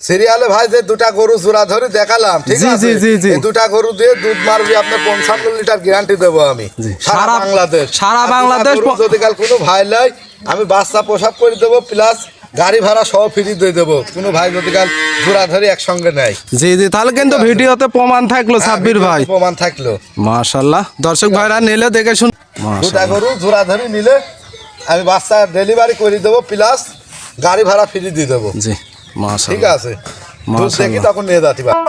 সিরিয়ালে ভাই যে দুটা গরু জোড়া ধরে দেখালাম, ঠিক আছে? এই দুটা গরু দিয়ে দুধ মারবি আপনার 55 লিটার গ্যারান্টি দেবো আমি সারা বাংলাদেশ। যদি কাল কোনো ভাই লাই আমি বাচ্চা পোশাক করে দেবো, প্লাস গাড়ি ভাড়া সহ ফ্রি দিয়ে দেবো। কোনো ভাই যদি কাল জোড়া ধরে একসঙ্গে নেয়। জি জি, তাহলে কিন্তু ভিডিওতে প্রমাণ থাকলো সাব্বির ভাই, প্রমাণ থাকলো। মাশাআল্লাহ, দর্শক ভাইরা নিলে দেখে শুন। দুটা গরু জোড়া ধরে নিলে আমি বাচ্চা ডেলিভারি করে দেবো, প্লাস গাড়ি ভাড়া ফ্রি দিয়ে দেবো। জি মাশাআল্লাহ, ঠিক আছে। দুধ দেখি তখন নিয়ে যাতে পারি।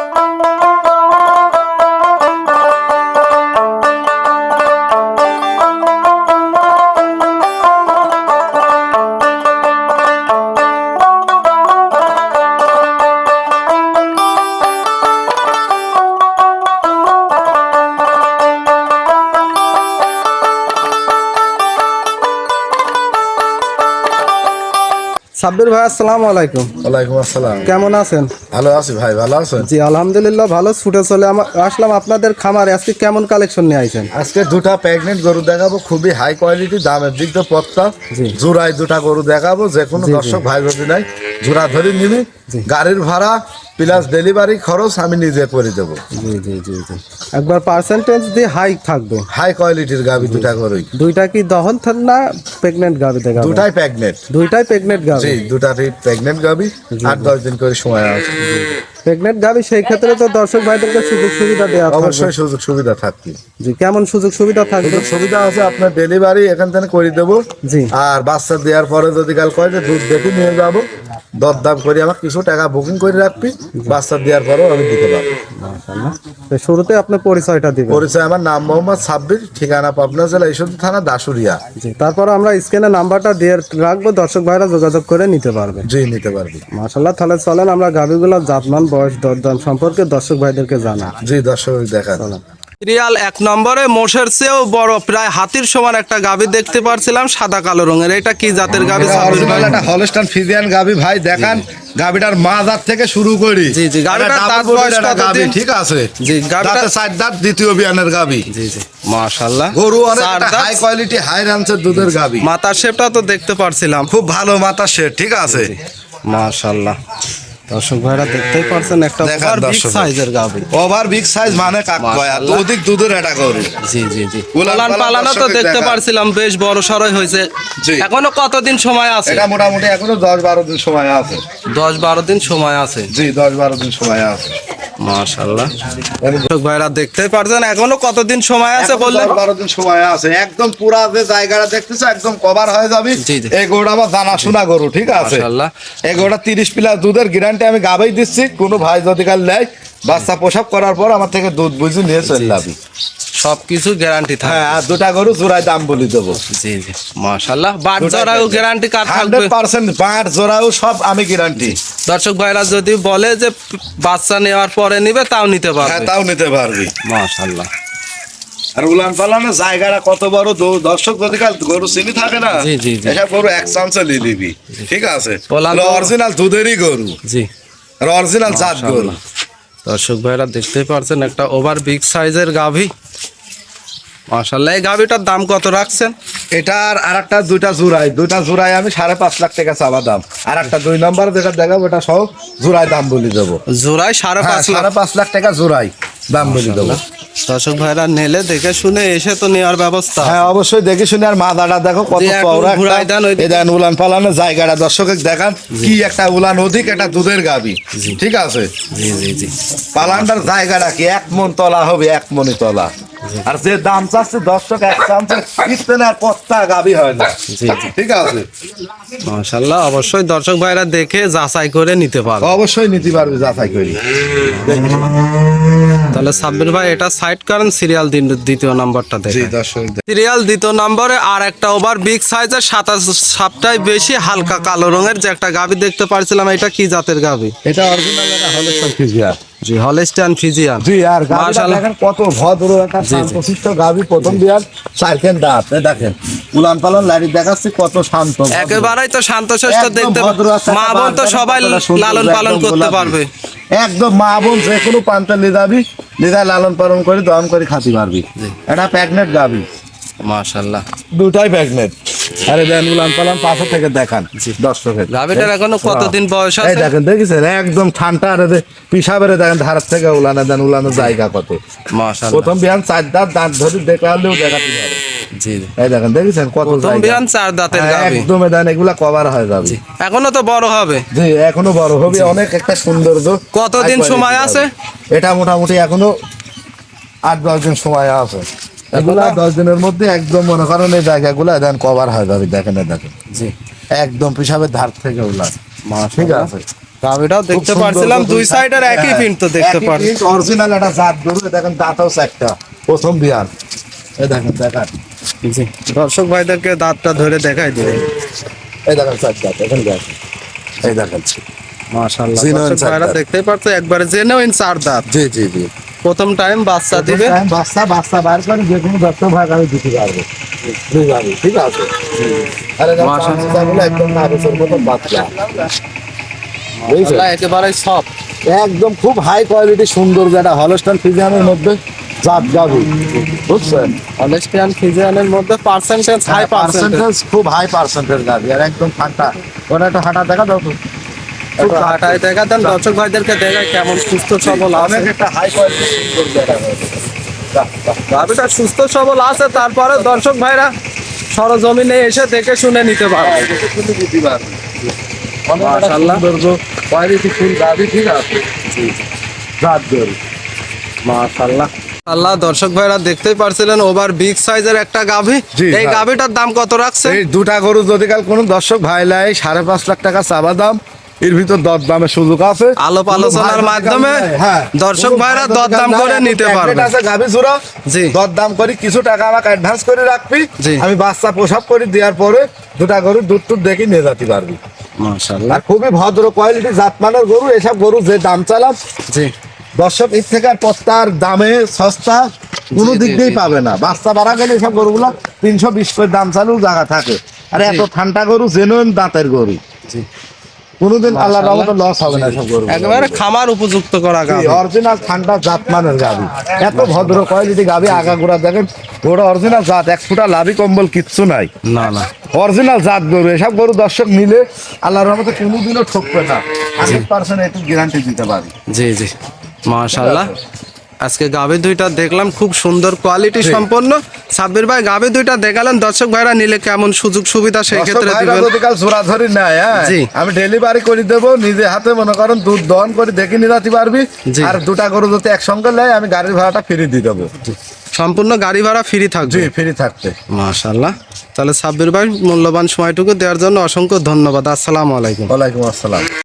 সাব্বির ভাই আসসালামু আলাইকুম। ওয়ালাইকুম আসসালাম। কেমন আছেন? ভালো আছি ভাই, ভালো আছেন? জি আলহামদুলিল্লাহ ভালো। ছুটে চলে আসলাম আপনাদের খামারে। আজকে কেমন কালেকশন নিয়ে আইছেন? আজকে দুটা প্রেগনেন্ট গরু দেখাবো, খুবই হাই কোয়ালিটি, দামের দিক দিয়ে পত্তা। জোড়ায় দুটা গরু দেখাবো, যে কোনো দর্শক ভাই যদি নাই জোড়া ধরে নিবি, গাড়ির ভাড়া প্লাস ডেলিভারি খরচ আমি নিজে করে দেবো। জি জি জি জি, একবার পার্সেন্টেজ দিয়ে হাই থাকবে। হাই কোয়ালিটির গাভি দুটা গরুই। দুইটা কি দহন না প্রেগনেন্ট গাভি দেখাবো? দুটাই প্রেগনেন্ট। দুইটাই প্রেগনেন্ট গাভি? জি, দুটাই প্রেগনেন্ট গাভি। 8-10 দিন করে সময় আছে। প্রেগনেন্ট গাভি, সেই ক্ষেত্রে তো দর্শক ভাইদেরকে সুযোগ সুবিধা দেওয়া থাকবে। অবশ্যই সুযোগ সুবিধা থাকবে। জি, কেমন সুযোগ সুবিধা থাকবে? সুবিধা আছে আপনার ডেলিভারি এখান থেকে করে দেবো। জি, আর বাচ্চা দেওয়ার পরে যদি কাল কয় যে দুধ দেখে নিয়ে যাবো, দরদাম করে আমার কিছু টাকা বুকিং করে রাখবি, বাচ্চা দেওয়ার পরেও আমি দিতে পারবো। মাশাআল্লাহ। তো শুরুতে আপনি পরিচয়টা দিবেন। পরিচয়, আমার নাম মোহাম্মদ সাব্বির, ঠিকানা পাবনা জেলা ঈশ্বরদী থানা দাসুরিয়া। জি, তারপর আমরা স্ক্রিনে নাম্বারটা দিয়ে রাখবো, দর্শক ভাইরা যোগাযোগ করে নিতে পারবে। জি, নিতে পারবি। মাশাআল্লাহ, তাহলে চলেন আমরা গাভিগুলোর জাতমান, বয়স, দরদাম সম্পর্কে দর্শক ভাইদেরকে জানা। জি, দর্শক দেখা। সিরিয়াল 1 নম্বরে মোষের চেয়েও বড়, প্রায় হাতির সমান একটা গাভী দেখতে পারছিলাম, সাদা কালো রঙের। এটা কি জাতের গাভী? একটা হলস্টাইন ফ্রিজিয়ান গাভী ভাই, দেখান গাভীটার মা জাত থেকে শুরু করি। জি জি, গাভীটার দাঁত বয়স কতদিন? ঠিক আছে। জি, গাভীটার 4 দাঁত, দ্বিতীয় বিয়ানের গাভী। জি জি, মাশাআল্লাহ। গরু অনেক হাই কোয়ালিটি, হাই রাঞ্চের দুধের গাভী। মাথার শেপটা তো দেখতে পারছিলাম, খুব ভালো মাথার শেপ, ঠিক আছে। মাশাআল্লাহ, দর্শক ভাইরা দেখতেই পারছেন, একটা ওভার বিগ সাইজের গাভী। ওভার বিগ সাইজ মানে কাকয়, এত অধিক দুধের এটা গরু। জি জি জি, উলান পালানো তো দেখতে পারছিলাম, বেশ বড় সরই হয়েছে। এখনো কতদিন সময় আছে? এটা মোটামুটি এখনো 10-12 দিন সময় আছে। 10-12 দিন সময় আছে? জি, 10-12 দিন সময় আছে। মাশাআল্লাহ, দর্শক ভাইরা দেখতেই পারছেন, এখনো কতদিন সময় আছে বললেন? 10-12 দিন সময় আছে। একদম পুরা যে জায়গাটা দেখতেছো একদম কভার হয়ে যাবে। এই গরুটা আমার জানাশোনা গরু, ঠিক আছে। মাশাআল্লাহ, এই গরুটা 30 প্লাস দুধের গ্যারান্টি আমি গাবেই দিচ্ছি। কোনো ভাই যদি কাল নেয়, বাচ্চা প্রসব করার পর আমার থেকে দুধ বুঝে নিয়ে চলে যাবি, সবকিছু গ্যারান্টি থাকে। হ্যাঁ, আর দুটা গরু জোড়ায় দাম বলে দেবো। জি জি, মাশাআল্লাহ। বাট জোড়াও গ্যারান্টি কার থাকবে? 100% বাট জোড়াও সব আমি গ্যারান্টি। দর্শক ভাইরা যদি বলে যে বাচ্চা নেওয়ার পরে নিবে, তাও নিতে পারবে? হ্যাঁ, তাও নিতে পারবি। মাশাআল্লাহ। আর উলান পালানোর জায়গাটা কত বড়, দর্শক যদি কাল গরু চিনি থাকে না, জি জি জি, এসব গরু এক চান্সে নিয়ে নিবি, ঠিক আছে। অরিজিনাল দুধেরই গরু। জি, আর অরিজিনাল জাত গরু। দর্শক ভাইরা দেখতেই পারছেন, একটা ওভার বিগ সাইজের গাভী। মাশাআল্লাহ, এই গাভীটার দাম কত রাখছেন? এটার আর একটা দুইটা জোড়ায় আমি 5.5 লাখ টাকা চাওয়া দাম। আর একটা 2 নম্বর যেটা দেখাবো ওটা সহ জোড়ায় দাম বলে দেবো। জোড়ায় 5.5 লাখ টাকা জোড়ায় দাম বলে দেবো। দর্শক ভাইরা নেলে দেখে শুনে এসে তো নেওয়ার ব্যবস্থা। হ্যাঁ, অবশ্যই দেখে শুনে। আর মাদাটা দেখো কত চওড়া, দেন উলান পালানোর জায়গাটা দর্শক দেখান, কি একটা উলান অধিক, একটা দুধের গাভী, ঠিক আছে। জি জি জি, পালানটার জায়গাটা কি 1 মণ তলা হবে, 1 মণই তলা। আর যে দাম চাচ্ছে দর্শক এক চান্সে কিনতে না, পত্তা গাভী হয় না। জি জি, ঠিক আছে। মাশাআল্লাহ, অবশ্যই দর্শক ভাইরা দেখে যাচাই করে নিতে পারবে। অবশ্যই নিতে পারবে যাচাই করে। তাহলে সাব্বির ভাই এটা সাইড করেন, সিরিয়াল দ্বিতীয় নাম্বারটা দেখেন। জি দর্শক, সিরিয়াল দ্বিতীয় নম্বরে আর একটা ওভার বিগ সাইজের 27 বেশি হালকা কালো রঙের যে একটা গাভী দেখতে পারছিলাম, এটা কি জাতের গাভী? এটা অরিজিনাল একটা হলস্টাইন ফ্রিজিয়ান। জি, হলস্টাইন ফ্রিজিয়ান। জি, আর গাভীটা দেখেন কত ভদ্র একটা শান্তশিষ্ট গাভী, প্রথম বিয়ার 4 দাঁত। দেখেন উলান পালন লাড়ি দেখাচ্ছি কত শান্ত, একেবারেই তো শান্তশিষ্ট দেখতে। মা বোন তো সবাই লালন পালন করতে পারবে। একদম মা বোন যে কোনো প্রান্তে নিয়ে যাবি, নিয়ে লালন পালন করে দহন করে খাতে পারবি। এটা প্রেগনেন্ট গাভী। মাশাআল্লাহ দুটাই প্রেগনেন্ট। আরে দেন উলান পালান পাশে থেকে দেখান দর্শকের। গাভীটার এখনো কতদিন বয়স এই আছে? দেখেন দেখেছেন একদম ঠান্ডা। আরে পিসাবের দেখেন ধার থেকে উলানে দেন, উলানোর জায়গা কত। মাশাআল্লাহ প্রথম বিয়ান 4 দাঁত, দাঁত ধরে দেখালেও দেখাতে পারে। জি এই দেখেন দেখেছেন কত প্রথম জায়গা। বিয়ান 4 দাঁতের গাভী। একদম দেন এগুলা কভার হয়ে যাবে। এখনো তো বড় হবে। জি এখনো বড় হবে, অনেক একটা সৌন্দর্য। কতদিন সময় আছে? এটা মোটামুটি এখনো 8-10 দিন সময় আছে। এগুলা 10 দিনের মধ্যে একদম মনে করেন এই জায়গাগুলো দেন কভার হয়ে যাবে। দেখেন দেখেন জি একদম পিসাবের ধার থেকে উলা। ঠিক আছে। গাভীটাও দেখতে পারছিলাম দুই সাইডের একই প্রিন্ট তো দেখতে পারছি। অরিজিনাল একটা জাত গরু। দেখেন দাঁতও একটা প্রথম বিয়ান। এই দেখেন দেখান। জি দর্শক ভাইদেরকে দাঁতটা ধরে দেখাই দিবেন। এই দেখেন 4 দাঁত। দেখেন দেখেন এই দেখেন মাশাআল্লাহ জিনোইন দর্শক ভাইরা 4 দাঁত। দেখতেই পারছে একবারে জেনুইন 4 দাঁত। জি জি জি। প্রথম টাইম বাচ্চা দিবে। বাচ্চা বাচ্চা বার করে যে কোনো দর্শক ভাগ আমি দিতে পারবো। ঠিক আছে। আরে মাশাআল্লাহ একদম নারকেলের মতো বাচ্চা। মাশাআল্লাহ একেবারে সফট। একদম খুব হাই কোয়ালিটি সুন্দর যেটা হলস্টাইন ফ্রিজিয়ানের মধ্যে জাত গাভী। বুঝছেন? হলস্টিয়ান ফ্রিজিয়ানের মধ্যে পার্সেন্টেজ হাই পার্সেন্টেজ। খুব হাই পার্সেন্টেজ গাভী আর একদম ঠান্ডা। ওটা একটু হাঁটা দেখা দাও তো। একটু হাঁটায় দেখা দেন দর্শক ভাইদেরকে দেখায় কেমন সুস্থ সবল আছে। অনেক একটা হাই কোয়ালিটি সুন্দর যেটা। গাভীটা সুস্থ সবল আছে, তারপরে দর্শক ভাইরা সরজমিনে এসে দেখে শুনে নিতে পারবে। মাশাআল্লাহ কোয়ালিটি ফুল গাভী। ঠিক আছে। জাত গরু। মাশাআল্লাহ আল্লাহ দর্শক ভাইরা দেখতেই পারছিলেন ওভার বিগ সাইজের একটা গাভী। জি, এই ভাই। গাভীটার দাম কত রাখছে? এই দুটা গরু যদি কাল কোনো দর্শক ভাই লাই 5.5 লাখ টাকা চাওয়া দাম, এর ভিতর দর দামের সুযোগ আছে। আলোপ আলোচনার মাধ্যমে দর্শক ভাইরা দরদাম করে নিতে পারবে। আছে গাভী জোড়া। জি। দরদাম করি কিছু টাকা আমাকে অ্যাডভান্স করে রাখবি। জি। আমি বাচ্চা প্রসব করে দেওয়ার পরে দুটা গরু দুধ টুধ দেখে নিয়ে যেতে পারবি। মাশাআল্লাহ আর খুবই ভদ্র কোয়ালিটি জাতমানের গরু। এসব গরু যে দাম চালাম জি দর্শক এর থেকে আর পত্তার দামে সস্তা কোনো জি, দিক জি, দিয়েই জি। পাবে না। বাচ্চা বাড়া গেলে এসব গরুগুলো 320 করে দাম চালু জায়গা থাকে। আর এত ঠান্ডা গরু জেনুইন দাঁতের গরু। জি কোনোদিন আল্লাহর রহমতে লস হবে না সব গরু। একেবারে খামার উপযুক্ত করা গাভী। অরিজিনাল ঠান্ডা জাতমানের গাভী। এত ভদ্র কোয়ালিটি গাভী। আগা গোড়া দেখেন গোড়া অরিজিনাল জাত। 1 ফুটা লাভি কম্বল কিচ্ছু নাই। না না অরিজিনাল জাত গরু। এসব গরু দর্শক নিলে আল্লাহর রহমতে কোনোদিনও ঠকবে না। 100% একটু গ্যারান্টি দিতে পারি। জি জি মাশাআল্লাহ আজকে গাভী দুইটা দেখলাম খুব সুন্দর কোয়ালিটি সম্পন্ন। সাব্বির ভাই গাভী দুইটা দেখালেন, দর্শক ভাইরা নিলে কেমন সুযোগ সুবিধা সেই ক্ষেত্রে দিবেন? যদি কাল জোড়াধরি নেয়, হ্যাঁ, জি। আমি ডেলিভারি করে দেবো। নিজে হাতে মনে করেন দুধ দহন করে দেখে নিয়ে যেতে পারবি। জি। আর দুটা গরু যদি একসঙ্গে নেয় আমি গাড়ির ভাড়াটা ফ্রি দিয়ে দেবো। সম্পূর্ণ গাড়ি ভাড়া ফ্রি থাকবে। জি ফ্রি থাকতে। মাশাআল্লাহ তাহলে সাব্বির ভাই মূল্যবান সময়টুকু দেওয়ার জন্য অসংখ্য ধন্যবাদ। আসসালামু আলাইকুম। ওয়ালাইকুম আসসালাম।